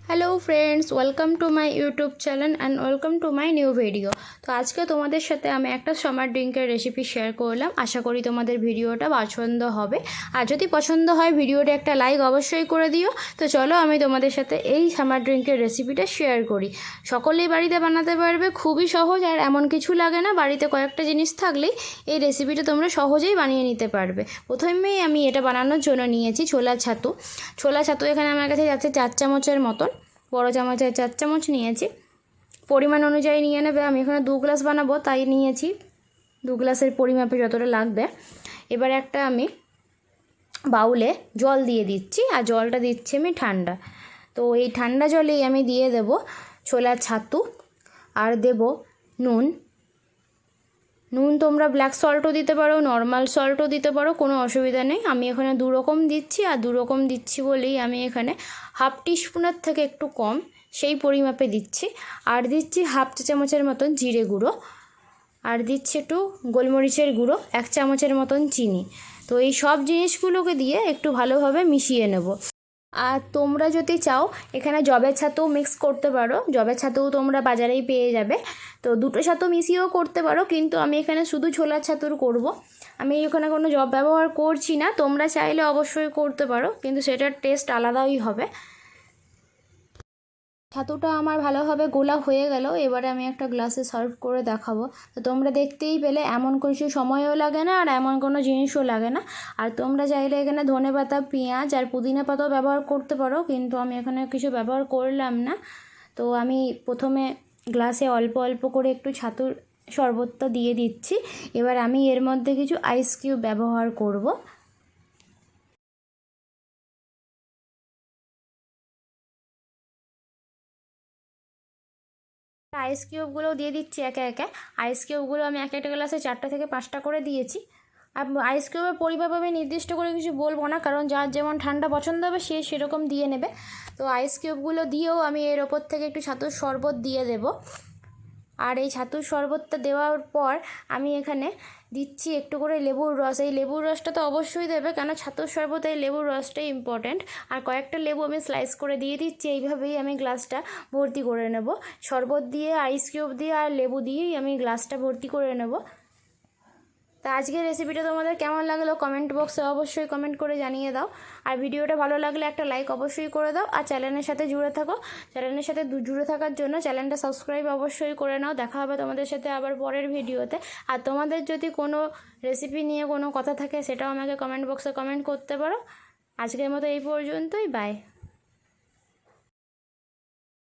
Hello friends, welcome to my YouTube channel and welcome to my new video. তো আজকে তোমাদের সাথে আমি একটা সামার ড্রিঙ্কের রেসিপি শেয়ার করলাম। আশা করি তোমাদের ভিডিওটা পছন্দ হবে। আর যদি পছন্দ হয় ভিডিওটা একটা লাইক অবশ্যই করে দিও। তো চলো আমি তোমাদের সাথে এই সামার ড্রিঙ্কের রেসিপিটা শেয়ার করি। সকলেই বাড়িতে বানাতে পারবে, খুবই সহজ, আর এমন কিছু লাগে না। বাড়িতে কয়েকটা জিনিস থাকলেই এই রেসিপিটা তোমরা সহজেই বানিয়ে নিতে পারবে। প্রথমেই আমি এটা বানানোর জন্য নিয়েছি ছোলা ছাতু। এখানে আমার কাছে যাচ্ছে 4 চামচের মতন, বড় চামচের 4 চামচ নিয়েছি। পরিমাণ অনুযায়ী নিয়ে নেবে। আমি এখানে 2 গ্লাস বানাবো তাই নিয়েছি 2 গ্লাসের পরিমাপে যতটা লাগবে। এবার একটা আমি বাউলে জল দিয়ে দিচ্ছি, আর জলটা দিচ্ছি আমি ঠান্ডা। তো এই ঠান্ডা জলেই আমি দিয়ে দেব ছোলার ছাতু, আর দেব নুন। তোমরা ব্ল্যাক সল্টও দিতে পারো, নর্মাল সল্টও দিতে পারো, কোনো অসুবিধা নেই। আমি এখানে 2 রকম দিচ্ছি, আর 2 রকম দিচ্ছি বলেই আমি এখানে হাফ টিস্পুনের থেকে একটু কম সেই পরিমাপে দিচ্ছি। আর দিচ্ছি হাফ চা চামচের মতন জিরে গুঁড়ো, আর দিচ্ছি একটু গোলমরিচের গুঁড়ো, 1 চামচের মতন চিনি। তো এই সব জিনিসগুলোকে দিয়ে একটু ভালোভাবে মিশিয়ে নেব। আর তোমরা যদি চাও এখানে জবের ছাতুও মিক্স করতে পারো, জবের ছাতুও তোমরা বাজারেই পেয়ে যাবে। তো দুটো ছাতু মিশিয়েও করতে পারো, কিন্তু আমি এখানে শুধু ছোলার ছাতুর করব। আমি এখানে কোনো জব ব্যবহার করছি না। তোমরা চাইলে অবশ্যই করতে পারো, কিন্তু সেটার টেস্ট আলাদাই হবে। ছাতুটা আমার ভালোভাবে গোলা হয়ে গেল। এবারে আমি একটা গ্লাসে সার্ভ করে দেখাবো। তো তোমরা দেখতেই পেলে এমন কিছু সময়ও লাগে না, আর এমন কোনো জিনিসও লাগে না। আর তোমরা চাইলে এখানে ধনেপাতা, পেঁয়াজ আর পুদিনা পাতাও ব্যবহার করতে পারো, কিন্তু আমি এখানে কিছু ব্যবহার করলাম না। তো আমি প্রথমে গ্লাসে অল্প অল্প করে একটু ছাতুর শরবতটা দিয়ে দিচ্ছি। এবার আমি এর মধ্যে কিছু আইস কিউব ব্যবহার করব। আইস কিউবগুলো দিয়ে দিচ্ছি একে একে। আইস কিউবগুলো আমি এক একটা গ্লাসে 4টা থেকে 5টা করে দিয়েছি। আর আইস কিউবের পরিমাপ আমি নির্দিষ্ট করে কিছু বলবো না, কারণ যার যেমন ঠান্ডা পছন্দ হবে সে সেরকম দিয়ে নেবে। তো আইস কিউবগুলো দিয়েও আমি এর ওপর থেকে একটু ছাতুর শরবত দিয়ে দেব। আর এই ছাতুর শরবতটা দেওয়ার পর আমি এখানে দিচ্ছি একটু করে লেবুর রস। এই লেবুর রসটা তো অবশ্যই দেবে, কেন ছাতুর শরবতে এই লেবুর রসটাই ইম্পর্ট্যান্ট। আর কয়েকটা লেবু আমি স্লাইস করে দিয়ে দিচ্ছি। এইভাবেই আমি গ্লাসটা ভর্তি করে নেব। শরবত দিয়ে, আইস কিউব দিয়ে আর লেবু দিয়েই আমি গ্লাসটা ভর্তি করে নেব। তা আজকের রেসিপিটা তোমাদের কেমন লাগলো কমেন্ট বক্সে অবশ্যই কমেন্ট করে জানিয়ে দাও। আর ভিডিওটা ভালো লাগলে একটা লাইক অবশ্যই করে দাও। আর চ্যানেলের সাথে জুড়ে থাকো। চ্যানেলের সাথে জুড়ে থাকার জন্য চ্যানেলটা সাবস্ক্রাইব অবশ্যই করে নাও। দেখা হবে তোমাদের সাথে আবার পরের ভিডিওতে। আর তোমাদের যদি কোনো রেসিপি নিয়ে কোনো কথা থাকে সেটাও আমাকে কমেন্ট বক্সে কমেন্ট করতে পারো। আজকের মতো এই পর্যন্তই, বাই।